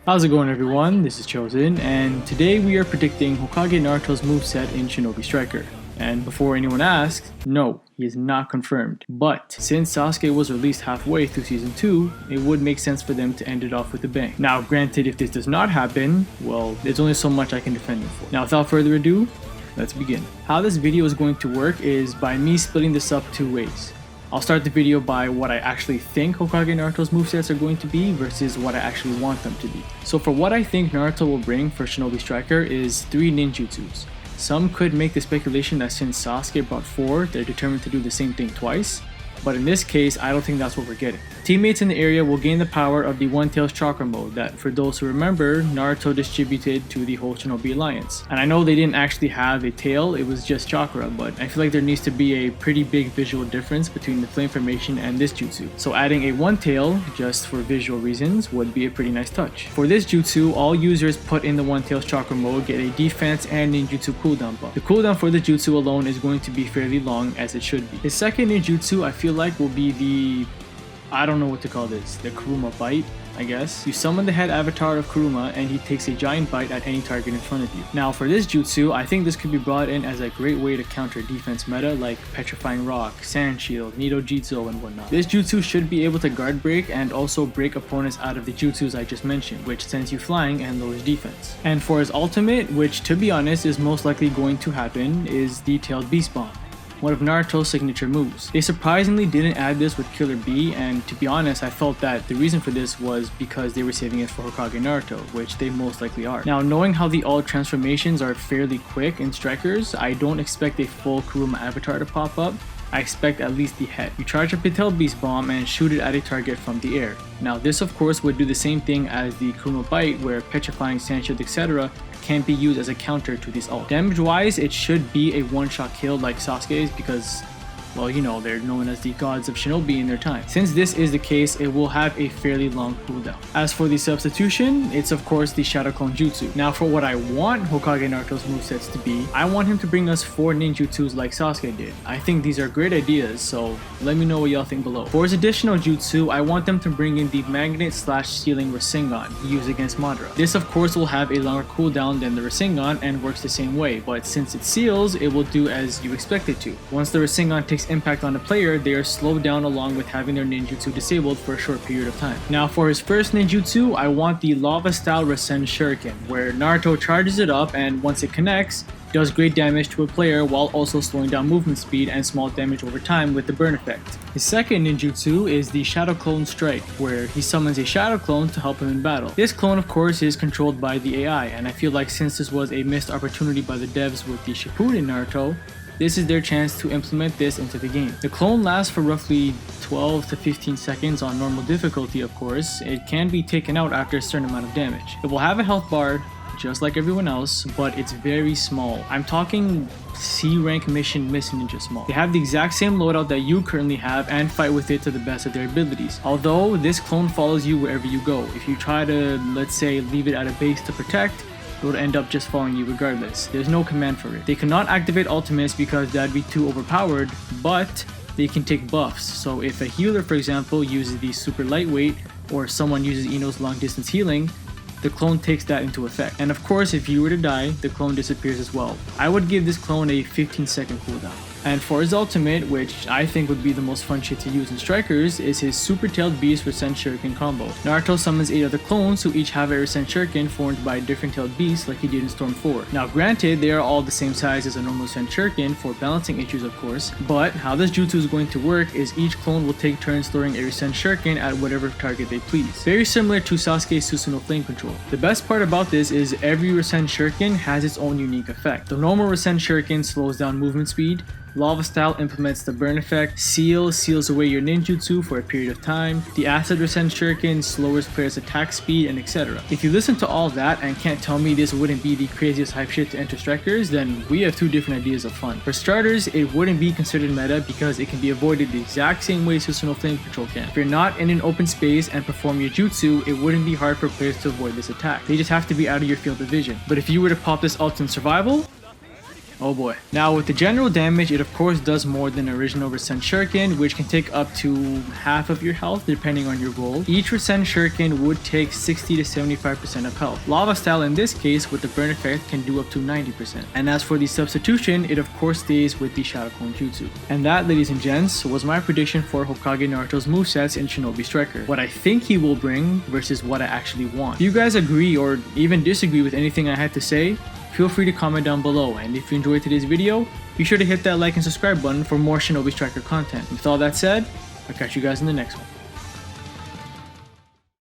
How's it going, everyone? This is Chosen, and today we are predicting Hokage Naruto's moveset in Shinobi Striker. And before anyone asks, no, he is not confirmed. But since Sasuke was released halfway through Season 2, it would make sense for them to end it off with a bang. Now, granted, if this does not happen, well, there's only so much I can defend him for. Now, without further ado, let's begin. How this video is going to work is by me splitting this up two ways. I'll start the video by what I actually think Hokage Naruto's movesets are going to be versus what I actually want them to be. So for what I think Naruto will bring for Shinobi Striker is 3 ninjutsus. Some could make the speculation that since Sasuke brought 4, they're determined to do the same thing twice, but in this case, I don't think that's what we're getting. Teammates in the area will gain the power of the One Tails Chakra mode that, for those who remember, Naruto distributed to the whole Shinobi Alliance. And I know they didn't actually have a tail, it was just chakra, but I feel like there needs to be a pretty big visual difference between the flame formation and this jutsu. So adding a one tail, just for visual reasons, would be a pretty nice touch. For this jutsu, all users put in the One Tails Chakra mode get a defense and ninjutsu cooldown buff. The cooldown for the jutsu alone is going to be fairly long, as it should be. His second ninjutsu I feel like will be I don't know what to call this, the Kuruma bite, I guess. You summon the head avatar of Kuruma and he takes a giant bite at any target in front of you. Now for this jutsu, I think this could be brought in as a great way to counter defense meta like Petrifying Rock, Sand Shield, Nido Jitsu, and whatnot. This jutsu should be able to guard break and also break opponents out of the jutsus I just mentioned, which sends you flying and lowers defense. And for his ultimate, which to be honest is most likely going to happen, is the Tailed Beast Bomb, one of Naruto's signature moves. They surprisingly didn't add this with Killer Bee, and to be honest, I felt that the reason for this was because they were saving it for Hokage Naruto, which they most likely are. Now, knowing how the alt transformations are fairly quick in Strikers, I don't expect a full Kuruma avatar to pop up. I expect at least the head. You charge up the Tail Beast Bomb and shoot it at a target from the air. Now this of course would do the same thing as the Kuruma Bite, where Petrifying, Sand Shield, etc. can be used as a counter to this ult. Damage wise, it should be a one-shot kill like Sasuke's because, well, you know, they're known as the gods of Shinobi in their time. Since this is the case, it will have a fairly long cooldown. As for the substitution, it's of course the Shadow Clone Jutsu. Now for what I want Hokage Naruto's movesets to be, I want him to bring us 4 ninjutsus like Sasuke did. I think these are great ideas, so let me know what y'all think below. For his additional jutsu, I want them to bring in the Magnet/Sealing Rasengan used against Madara. This of course will have a longer cooldown than the Rasengan and works the same way, but since it seals, it will do as you expect it to. Once the Rasengan takes impact on the player, they are slowed down along with having their ninjutsu disabled for a short period of time. Now for his first ninjutsu, I want the Lava Style Rasen Shuriken, where Naruto charges it up and once it connects, does great damage to a player while also slowing down movement speed and small damage over time with the burn effect. His second ninjutsu is the Shadow Clone Strike, where he summons a Shadow Clone to help him in battle. This clone of course is controlled by the AI, and I feel like since this was a missed opportunity by the devs with the Shippuden Naruto, this is their chance to implement this into the game. The clone lasts for roughly 12 to 15 seconds on normal difficulty of course. It can be taken out after a certain amount of damage. It will have a health bar, just like everyone else, but it's very small. I'm talking C rank mission Miss Ninja small. They have the exact same loadout that you currently have and fight with it to the best of their abilities. Although this clone follows you wherever you go. If you try to, let's say, leave it at a base to protect, it would end up just following you regardless. There's no command for it. They cannot activate ultimates because that'd be too overpowered, but they can take buffs. So if a healer, for example, uses the super lightweight, or someone uses Ino's long distance healing, the clone takes that into effect. And of course, if you were to die, the clone disappears as well. I would give this clone a 15-second cooldown. And for his ultimate, which I think would be the most fun shit to use in Strikers, is his Super Tailed Beast Rasen Shuriken combo. Naruto summons 8 other clones who each have a Rasen Shuriken formed by a different tailed beast like he did in Storm 4. Now granted, they are all the same size as a normal Rasen Shuriken for balancing issues of course, but how this jutsu is going to work is each clone will take turns throwing a Rasen Shuriken at whatever target they please. Very similar to Sasuke's Susanoo Flame Control. The best part about this is every Rasen Shuriken has its own unique effect. The normal Rasen Shuriken slows down movement speed, Lava Style implements the burn effect, seals away your ninjutsu for a period of time, the Acid Rasen Shuriken lowers players' attack speed, and etc. If you listen to all that and can't tell me this wouldn't be the craziest hype shit to enter Strikers, then we have 2 different ideas of fun. For starters, it wouldn't be considered meta because it can be avoided the exact same way Susanoo Flame Control can. If you're not in an open space and perform your jutsu, it wouldn't be hard for players to avoid this attack. They just have to be out of your field of vision. But if you were to pop this ult in survival, Oh boy. Now with the general damage, it of course does more than original Rasen Shuriken, which can take up to half of your health depending on your role. Each Rasen Shuriken would take 60 to 75% of health. Lava Style in this case with the burn effect can do up to 90%. And as for the substitution, it of course stays with the Shadow Clone Jutsu. And that, ladies and gents, was my prediction for Hokage Naruto's movesets in Shinobi Striker. What I think he will bring versus what I actually want. If you guys agree or even disagree with anything I had to say, feel free to comment down below, and if you enjoyed today's video, be sure to hit that like and subscribe button for more Shinobi Striker content. With all that said, I'll catch you guys in the next one.